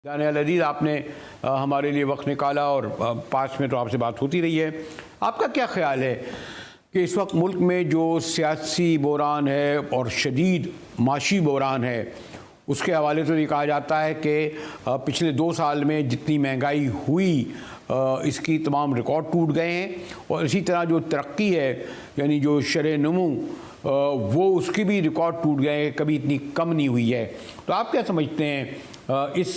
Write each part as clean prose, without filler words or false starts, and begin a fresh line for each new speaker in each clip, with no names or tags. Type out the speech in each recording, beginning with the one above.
दानियाल अजीज़, आपने हमारे लिए वक्त निकाला और पास में तो आपसे बात होती रही है। आपका क्या ख्याल है कि इस वक्त मुल्क में जो सियासी बहरान है और शदीद माशी बहरान है, उसके हवाले से ये कहा जाता है कि पिछले 2 साल में जितनी महंगाई हुई इसकी तमाम रिकॉर्ड टूट गए हैं, और इसी तरह जो तरक्की है यानी जो शरह नमू वो उसकी भी रिकॉर्ड टूट गए हैं, कभी इतनी कम नहीं हुई है। तो आप क्या समझते हैं इस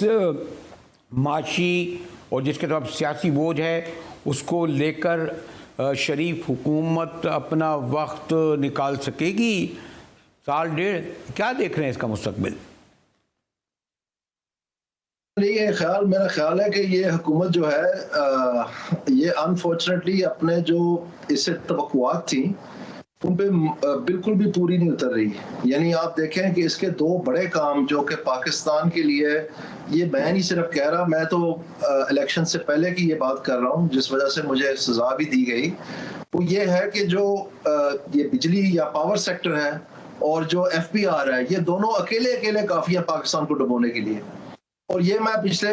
माशी और जिसके तरफ सियासी बोझ है उसको लेकर शरीफ हुकूमत अपना वक्त निकाल सकेगी? साल डेढ़ क्या देख रहे हैं इसका मुस्तकबिल?
मेरा ख्याल है कि ये हुकूमत जो है ये अनफॉर्चुनेटली अपने जो इससे तवक्कुआत थी उन पे बिल्कुल भी पूरी नहीं उतर रही। यानी आप देखें कि इसके 2 बड़े काम जो कि पाकिस्तान के लिए, ये मैं नहीं सिर्फ कह रहा, मैं तो इलेक्शन से पहले की ये बात कर रहा हूँ जिस वजह से मुझे सजा भी दी गई, वो ये है कि जो ये बिजली या पावर सेक्टर है और जो FBR है, ये दोनों अकेले अकेले काफ़ी है पाकिस्तान को डुबोने के लिए। और ये मैं पिछले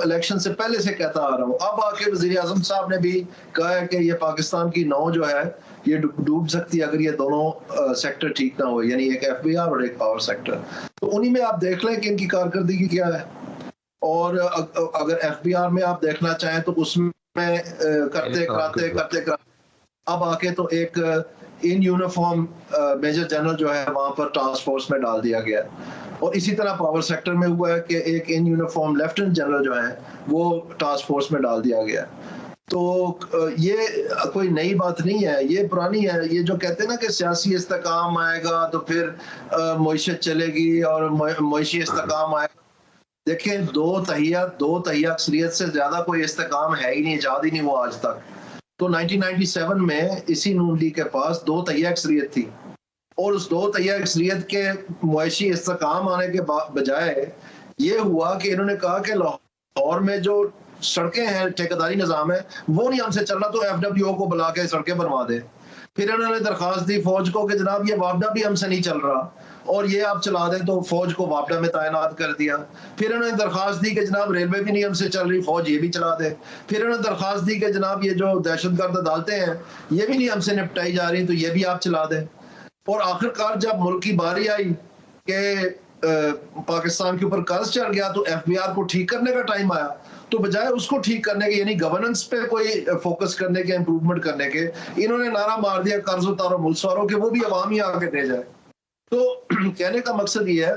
इलेक्शन से पहले से कहता आ रहा हूँ। अब आके वज़ीर आज़म साहब ने भी कहा है कि ये पाकिस्तान की नाव जो है ये डूब सकती है अगर ये दोनों सेक्टर ठीक ना हो, यानी एक FBR और एक पावर सेक्टर। तो उन्हीं में आप देख लें कि इनकी कारकर्दगी क्या है। और अगर FBR में आप देखना चाहें तो उसमें करते कराते अब आके तो एक इन यूनिफॉर्म मेजर जनरल जो है वहां पर टास्क फोर्स में डाल दिया गया। और इसी तरह पावर सेक्टर में हुआ है कि एक इन यूनिफॉर्म लेफ्टिनेंट जनरल जो है वो टास्क फोर्स में डाल दिया गया। तो ये कोई नई बात नहीं है, ये पुरानी है। ये जो कहते हैं ना कि सियासी इस्तेकाम आएगा तो फिर मईशत चलेगी और मईशी इस्तेकाम आएगा। देखें, दो तहिया अक्सरियत से ज्यादा कोई इस्तेकाम है ही नहीं, इजाद ही नहीं हुआ आज तक। तो 1997 में इसी नून लीग के पास 2 तहिया अक्सरियत थी, और उस 2 तहिया अक्सरियत के मुआशी इस्तेकाम आने के बजाय ये हुआ कि इन्होंने कहा कि लाहौर में जो सड़कें हैं, ठेकेदारी निज़ाम है, वो नहीं हमसे चल रहा, तो FWO को बुला के सड़कें बनवा दे। फिर इन्होंने दरखास्त दी फौज को कि जनाब ये वापडा भी हमसे नहीं चल रहा और ये आप चला दें, तो फौज को वापडा में तैनात कर दिया। फिर इन्होंने दरखास्त दी कि जनाब रेलवे भी नहीं हमसे चल रही, फौज ये भी चला दे। फिर इन्होंने दरखास्त दी कि जनाब ये जो दहशतगर्द अदालतें हैं ये भी नहीं हमसे निपटाई जा रही, तो ये भी आप चला दें। और आखिरकार जब मुल्क की बारी आई कि पाकिस्तान के ऊपर कर्ज चढ़ गया तो FBR को ठीक करने का टाइम आया, तो बजाय उसको ठीक करने के, यानी गवर्नेंस पे कोई फोकस करने के, इंप्रूवमेंट करने के, इन्होंने नारा मार दिया कर्ज उतारो मुल्क कि वो भी अवाम ही आके दे जाए। तो कहने का मकसद ये है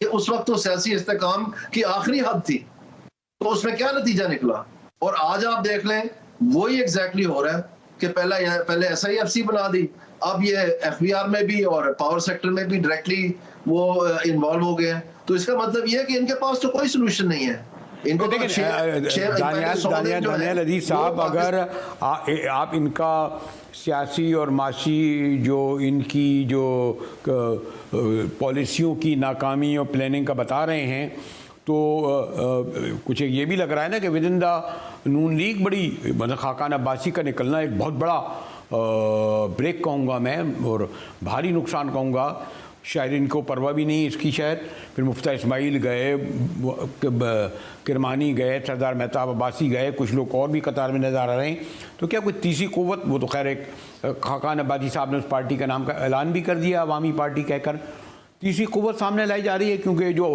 कि उस वक्त तो सियासी इस्तेकाम की आखिरी हद थी, तो उसमें क्या नतीजा निकला। और आज आप देख लें वही एग्जैक्टली हो रहा है कि पहले SIFC बना दी, अब ये FBR में भी और पावर सेक्टर में भी डायरेक्टली वो इन्वॉल्व हो गए हैं। तो इसका मतलब ये है कि इनके पास तो कोई सोल्यूशन नहीं है। इनको
दानियाल अजीज साहब, अगर आप इनका सियासी और माशी जो इनकी जो पॉलिसियों की नाकामी और प्लानिंग का बता रहे हैं, तो कुछ ये भी लग रहा है ना कि with in the Noon league बड़ी मतलब खाकान अब्बासी का निकलना एक बहुत बड़ा ब्रेक कहूँगा मैं, और भारी नुकसान कहूँगा। शायद इनको परवाह भी नहीं इसकी शायद। फिर मुफ्ता इस्माइल गए, किरमानी गए, सरदार मेहताब अब्बासी गए, कुछ लोग और भी कतार में नज़र आ रहे हैं। तो क्या कोई तीसरी क़ुव्वत, वो तो खैर एक खाकान अब्बासी साहब ने उस पार्टी का नाम का ऐलान भी कर दिया अवामी पार्टी कहकर, तीसरी क़ुव्वत सामने लाई जा रही है, क्योंकि जो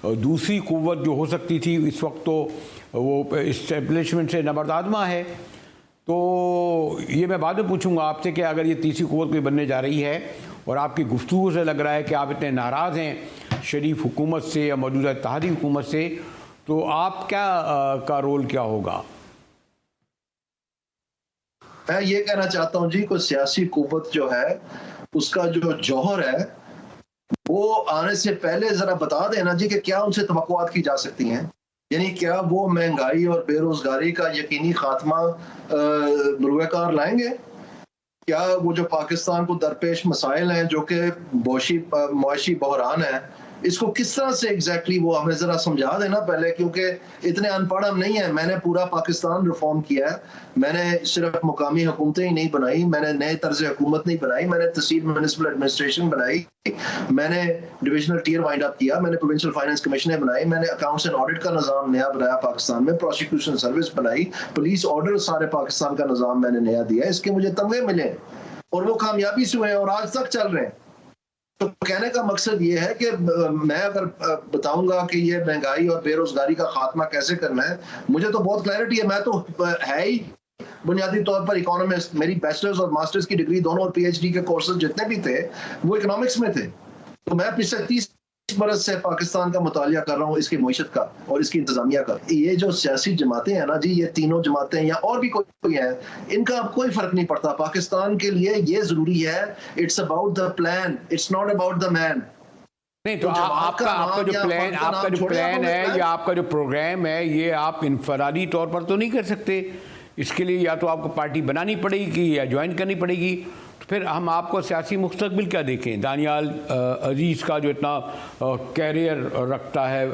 दूसरी क़ुव्वत जो हो सकती थी इस वक्त तो वो इस्टेब्लिशमेंट से नबरदादमा है। तो ये मैं बाद में पूछूंगा आपसे कि अगर ये तीसरी क़ुव्वत कोई बनने जा रही है और आपकी गुफ्तगू से लग रहा है कि आप इतने नाराज़ हैं शरीफ हुकूमत से या मौजूदा इत्तेहादी हुकूमत से, तो आप क्या का रोल क्या होगा?
मैं ये कहना चाहता हूँ जी, कोई सियासी क़ुव्वत जो है उसका जो जौहर है वो आने से पहले जरा बता देना जी कि क्या उनसे तवक्कुआत की जा सकती हैं। यानी क्या वो महंगाई और बेरोजगारी का यकीनी खात्मा बरूएकार लाएंगे? क्या वो जो पाकिस्तान को दरपेश मसाइल हैं जो कि मुआशी बहरान है, इसको किस तरह से एग्जैक्टली वो हमें जरा समझा देना पहले, क्योंकि इतने अनपढ़ हम नहीं है। मैंने पूरा पाकिस्तान रिफॉर्म किया है, मैंने सिर्फ मुकामी हुकूमतें ही नहीं बनाई, मैंने नए तर्ज हुकूमत नहीं बनाई, मैंने तहसील म्युनिसिपल एडमिनिस्ट्रेशन बनाई, मैंने डिविजनल टियर वाइंड अप किया, मैंने प्रोविंशियल फाइनेंस कमीशनें बनाई, मैंने अकाउंट्स एंड ऑडिट का निज़ाम नया बनाया पाकिस्तान में, प्रोसिक्यूशन सर्विस बनाई, पुलिस ऑर्डर, सारे पाकिस्तान का निज़ाम मैंने नया दिया। इसके मुझे तमगे मिले और वो कामयाबी से हुए और आज तक चल रहे हैं। तो कहने का मकसद ये है कि मैं अगर बताऊंगा कि ये महंगाई और बेरोजगारी का खात्मा कैसे करना है, मुझे तो बहुत क्लैरिटी है। मैं तो है ही बुनियादी तौर पर इकोनॉमिस्ट, मेरी बैचलर्स और मास्टर्स की डिग्री दोनों और पीएचडी के कोर्सेज जितने भी थे वो इकोनॉमिक्स में थे। तो मैं पिछले 30 बरस से पाकिस्तान का मुतालिया कर रहा हूँ, इसकी मईशत का और इसकी इंतजामिया का। ये जो सियासी जमातें हैं ना जी, ये तीनों जमातें या और भी कोई है, इनका अब कोई फर्क नहीं पड़ता। पाकिस्तान के लिए ये जरूरी है, it's about the plan, it's not about the man.
नहीं तो आपका जो प्लान है या आपका जो प्रोग्राम है, ये आप इनफरादी तौर पर तो नहीं कर सकते। इसके लिए या तो आपको पार्टी बनानी पड़ेगी या ज्वाइन करनी पड़ेगी। तो फिर हम आपको सियासी मुस्तकबिल क्या देखें? दानियाल अजीज़ का जो इतना कैरियर रखता है,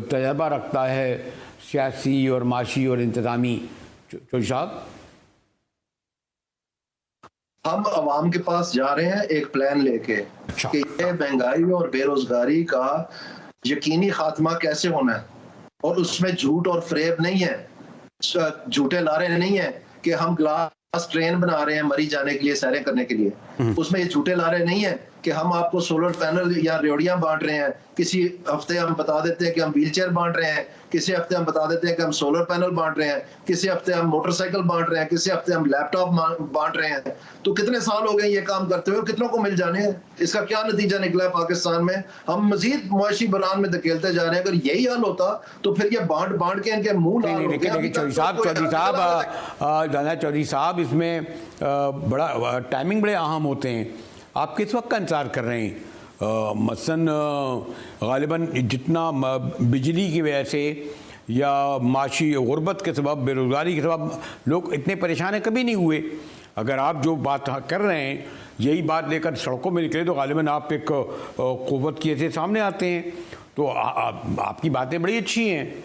तजर्बा रखता है सियासी और माशी और इंतज़ामी, चौधरी साहब।
हम अवाम के पास जा रहे हैं एक प्लान लेके कि ये महंगाई और बेरोजगारी का यकीनी खात्मा कैसे होना है, और उसमें झूठ और फरेब नहीं है, झूठे लारे नहीं है कि हम ग्लास ट्रेन बना रहे हैं मरी जाने के लिए, सैरें करने के लिए। उसमें ये झूठे लारे नहीं है कि हम आपको सोलर पैनल या रेवड़ियां बांट रहे हैं। किसी हफ्ते हम बता देते हैं कि हम व्हील चेयर बांट रहे हैं, किसी हफ्ते हम बता देते हैं कि हम सोलर पैनल बांट रहे हैं, किसी हफ्ते हम मोटरसाइकिल बांट रहे हैं, किसी हफ्ते हम लैपटॉप बांट रहे हैं। तो कितने साल हो गए ये काम करते हुए, कितनों को मिल जाने हैं? इसका क्या नतीजा निकला है पाकिस्तान में? हम मजीद मुआशी बरान में धकेलते जा रहे हैं। अगर यही हाल होता तो फिर ये बांट बांट के इनके मुंह लाल हो गए।
चौधरी साहब, इसमें बड़ा टाइमिंग बड़े अहम होते हैं। आप किस वक्त का इंतजार कर रहे हैं? मसलन गालिबन जितना बिजली की वजह से या माशी गुर्बत के सबब, बेरोज़गारी के सबब लोग इतने परेशान हैं, कभी नहीं हुए। अगर आप जो बात कर रहे हैं यही बात लेकर सड़कों में निकले तो गालिबन आप एक क़ुव्वत की ऐसे सामने आते हैं। तो आपकी बातें बड़ी अच्छी हैं,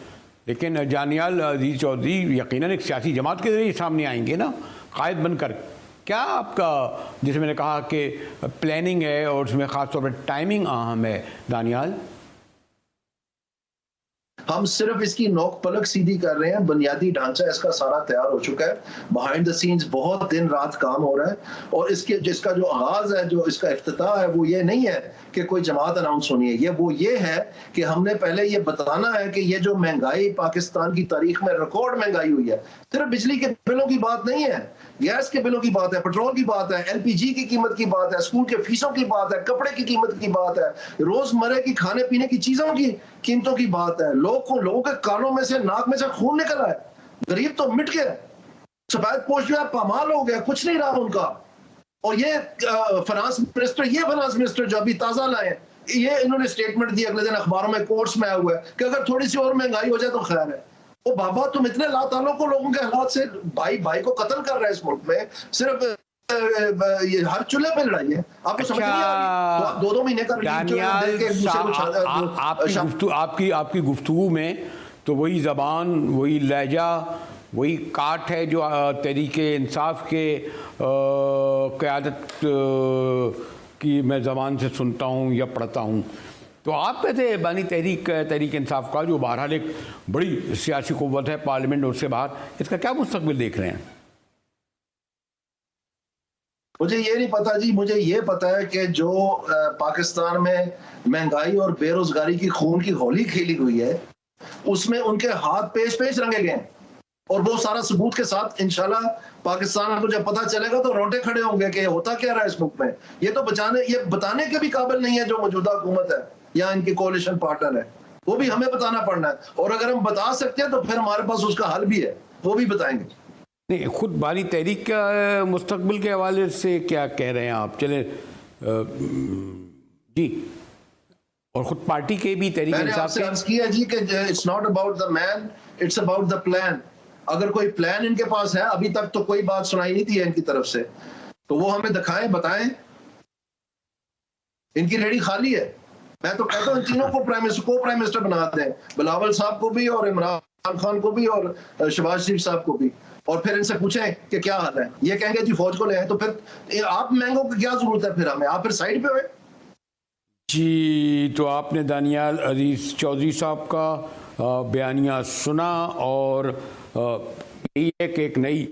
लेकिन दानियाल अजीज़ चौधरी यकीनन एक सियासी जमात के ज़रिए सामने आएंगे ना, कायद बनकर। क्या आपका, जैसे मैंने कहा कि प्लानिंग है और उसमें ख़ासतौर पर टाइमिंग अहम है, दानियाल?
हम सिर्फ इसकी नोक पलक सीधी कर रहे हैं, बुनियादी ढांचा इसका सारा तैयार हो चुका है। बिहाइंड द सीन्स बहुत दिन रात काम हो रहा है, और इसके जिसका जो आगाज है, जो इसका इफ्तिताह है, वो ये नहीं है कि कोई जमात अनाउंस होनी है। ये है कि हमने पहले ये बताना है कि ये जो महंगाई पाकिस्तान की तारीख में रिकॉर्ड महंगाई हुई है, सिर्फ बिजली के बिलों की बात नहीं है, गैस के बिलों की बात है, पेट्रोल की बात है, एलपीजी की कीमत की बात है, स्कूल के फीसों की बात है, कपड़े की कीमत की बात है, रोजमर्रा की खाने पीने की चीजों की कीमतों की बात है। लोगों के कानों में से, नाक में से खून निकल रहा है। गरीब तो मिट गया, सफेद पोश जो है पामाल हो गया, कुछ नहीं रहा उनका। और ये फाइनेंस मिनिस्टर जो अभी ताजा लाए, ये इन्होंने स्टेटमेंट दी, अगले दिन अखबारों में कोर्ट्स में आया हुआ है कि अगर थोड़ी सी और महंगाई हो जाए तो खैर है। ओ बाबा, तुम इतने लातालों को लोगों के हालात से भाई को कत्ल कर रहे हैं इस मुल्क में, सिर्फ ये हर चूल्हे पे लड़ाई है। आपको समझ नहीं आ रही? दो महीने का
आपकी गुफ्तगू में तो वही जबान, वही लहजा, वही काट है जो तहरीके इंसाफ के क़यादत की मैं ज़बान से सुनता हूँ या पढ़ता हूँ। तो आप कहते बानी तहरीक इंसाफ का, जो बहरहाल एक बड़ी सियासी क़ुव्वत है पार्लियामेंट और उससे बाहर, इसका क्या मुस्तकबिल देख रहे हैं?
मुझे ये नहीं पता जी, मुझे ये पता है कि जो पाकिस्तान में महंगाई और बेरोजगारी की खून की होली खेली हुई है, उसमें उनके हाथ पेश रंगे गए, और वो सारा सबूत के साथ इंशाल्लाह पाकिस्तान को जब पता चलेगा तो रोंटे खड़े होंगे कि होता क्या रहा है इस मुल्क में। ये तो ये बताने के भी काबिल नहीं है जो मौजूदा हुकूमत है या इनकी कोalition पार्टनर है, वो भी हमें बताना पड़ना है। और अगर हम बता सकते हैं तो फिर हमारे पास उसका हल भी है, वो भी बताएंगे।
नहीं, खुद बानी तहरीक का मुस्तकबिल के हवाले से क्या कह रहे हैं आप? चले जी, और खुद पार्टी के भी तहरीक इंसाफ
किया जी कि it's not about the man, it's about the plan. अगर कोई प्लान इनके पास है, अभी तक तो कोई बात सुनाई नहीं थी इनकी तरफ से, तो वो हमें दिखाएं, बताएं। इनकी रेडी खाली है। मैं तो कहता हूँ इन तीनों को प्राइम मिनिस्टर बना दें, बिलावल साहब को भी और इमरान खान को भी और शहबाज शरीफ साहब को भी, और फिर इनसे पूछें कि क्या हाल है। ये कहेंगे जी फौज को ले आए, तो फिर आप महंगों की क्या जरूरत है, फिर हमें आप फिर साइड पे हुए।
जी, तो आपने दानियाल अजीज़ चौधरी साहब का बयानिया सुना, और यही है कि एक नई